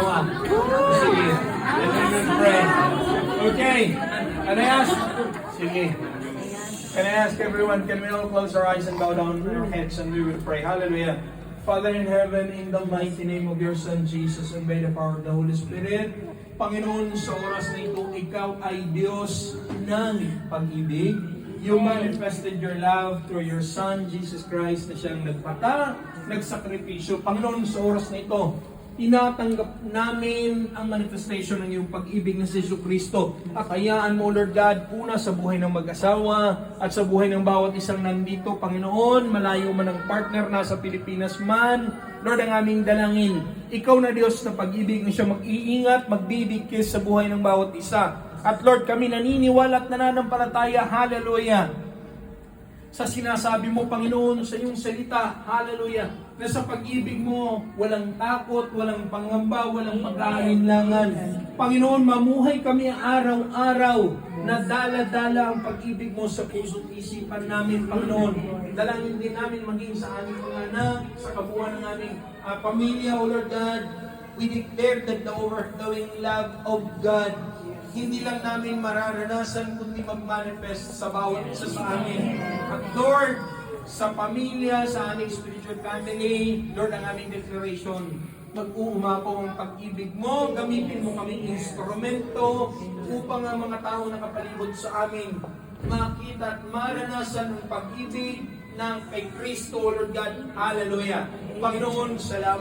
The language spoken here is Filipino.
Sige. Let me pray. Okay. Can I ask? Sige. Can I ask everyone, can we all close our eyes and bow down our heads and we will pray? Hallelujah. Father in heaven, in the mighty name of your Son Jesus and by the power of the Holy Spirit, Panginoon, sa oras na ito, ikaw ay Diyos ng pag-ibig. You manifested your love through your Son, Jesus Christ, na siyang nagpata, nagsakripisyo. Panginoon, sa oras na ito, tinatanggap namin ang manifestation ng iyong pag-ibig na si Jesucristo. At hayaan mo, Lord God, una sa buhay ng mag-asawa at sa buhay ng bawat isang nandito, Panginoon, malayo man ang partner, nasa Pilipinas man, Lord, ang aming dalangin, ikaw na Diyos na pag-ibig na siya mag-iingat, magbibigkis sa buhay ng bawat isa. At Lord, kami naniniwala at nananampalataya, hallelujah, sa sinasabi mo, Panginoon, sa iyong salita, hallelujah, na sa pag-ibig mo, walang takot, walang pangamba, walang pag-aalinlangan. Panginoon, mamuhay kami araw-araw na dala-dala ang pag-ibig mo sa puso't isipan namin, Panginoon. Dalangin din namin maging sa aming mga anak, sa kabuuan ng aming pamilya, O Lord God. We declare that the overflowing love of God hindi lang namin mararanasan, kundi mag-manifest sa bawat isa sa amin. At Lord, sa pamilya, sa aming spiritual family, Lord, ang aming declaration, mag-uumapaw ang pag-ibig mo, gamitin mo kaming instrumento upang ang mga tao nakapalibot sa amin makita at maranasan ang pag-ibig ng kay Kristo, Lord God. Hallelujah. Panginoon, salamat.